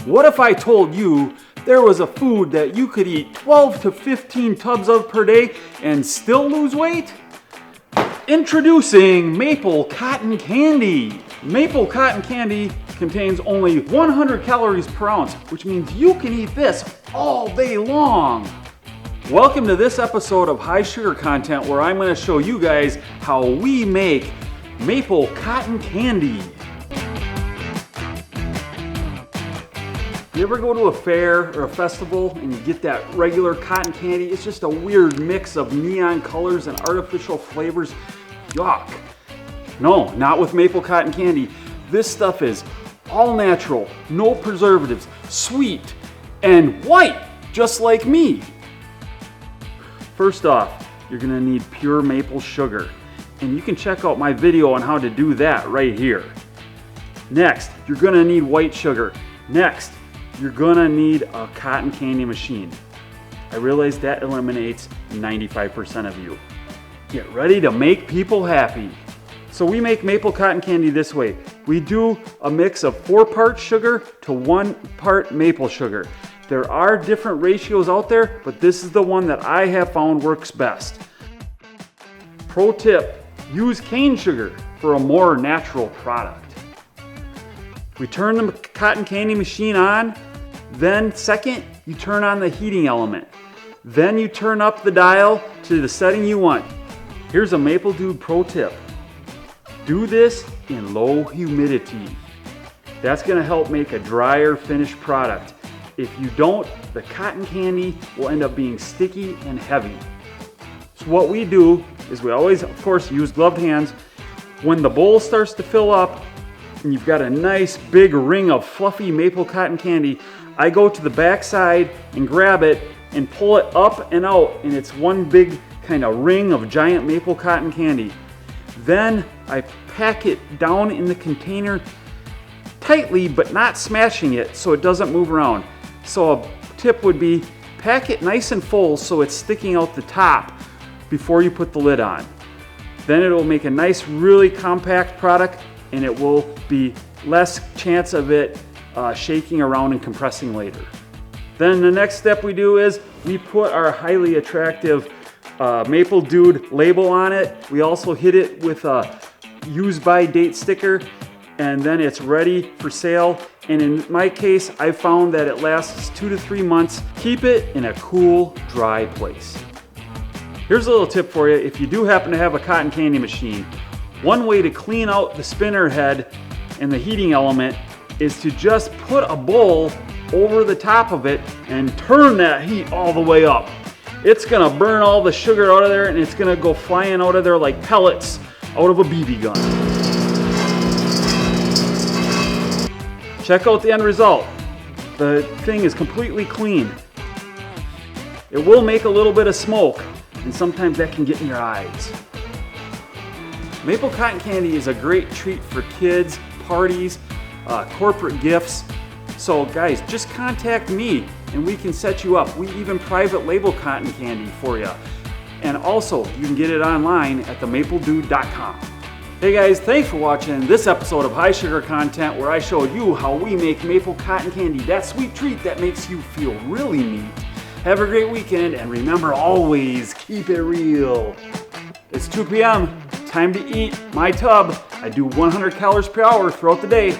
What if I told you there was a food that you could eat 12 to 15 tubs of per day and still lose weight? Introducing Maple Cotton Candy. Maple Cotton Candy contains only 100 calories per ounce, which means you can eat this all day long. Welcome to this episode of High Sugar Content, where I'm going to show you guys how we make Maple Cotton Candy. You ever go to a fair or a festival and you get that regular cotton candy? It's just a weird mix of neon colors and artificial flavors. Yuck. No, not with Maple Cotton Candy. This stuff is all natural, no preservatives, sweet, and white, just like me. First off, you're gonna need pure maple sugar, and you can check out my video on how to do that right here. Next, you're gonna need white sugar. Next, you're gonna need a cotton candy machine. I realize that eliminates 95% of you. Get ready to make people happy. So we make maple cotton candy this way. We do a mix of 4 parts sugar to 1 part maple sugar. There are different ratios out there, but this is the one that I have found works best. Pro tip, use cane sugar for a more natural product. We turn the cotton candy machine on, then second, you turn on the heating element. Then you turn up the dial to the setting you want. Here's a Maple Dude pro tip. Do this in low humidity. That's gonna help make a drier finished product. If you don't, the cotton candy will end up being sticky and heavy. So what we do is we always, of course, use gloved hands. When the bowl starts to fill up and you've got a nice big ring of fluffy maple cotton candy, I go to the back side and grab it and pull it up and out, and it's one big kind of ring of giant maple cotton candy. Then I pack it down in the container tightly, but not smashing it so it doesn't move around. So a tip would be pack it nice and full so it's sticking out the top before you put the lid on. Then it will make a nice, really compact product, and it will be less chance of it shaking around and compressing later. Then the next step we do is we put our highly attractive Maple Dude label on it. We also hit it with a use by date sticker, and then it's ready for sale. And in my case, I found that it lasts 2 to 3 months. Keep it in a cool, dry place. Here's a little tip for you. If you do happen to have a cotton candy machine, one way to clean out the spinner head and the heating element is to just put a bowl over the top of it and turn that heat all the way up. It's gonna burn all the sugar out of there, and it's gonna go flying out of there like pellets out of a BB gun. Check out the end result. The thing is completely clean. It will make a little bit of smoke, and sometimes that can get in your eyes. Maple cotton candy is a great treat for kids, parties, corporate gifts. So guys, just contact me and we can set you up. We even private label cotton candy for you. And also, you can get it online at themapledude.com. Hey guys, thanks for watching this episode of High Sugar Content, where I show you how we make maple cotton candy, that sweet treat that makes you feel really neat. Have a great weekend, and remember, always keep it real. It's 2 p.m., time to eat my tub. I do 100 calories per hour throughout the day.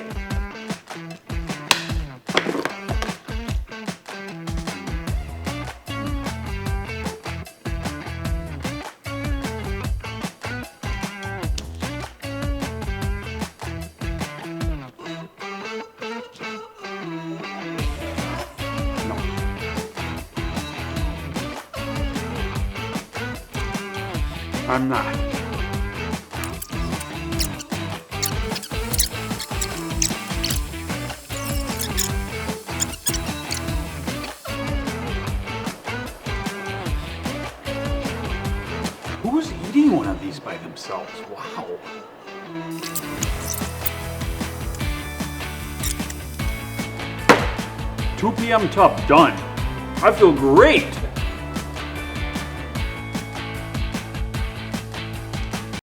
I'm not. Who's eating one of these by themselves? Wow. 2 p.m. tub done. I feel great.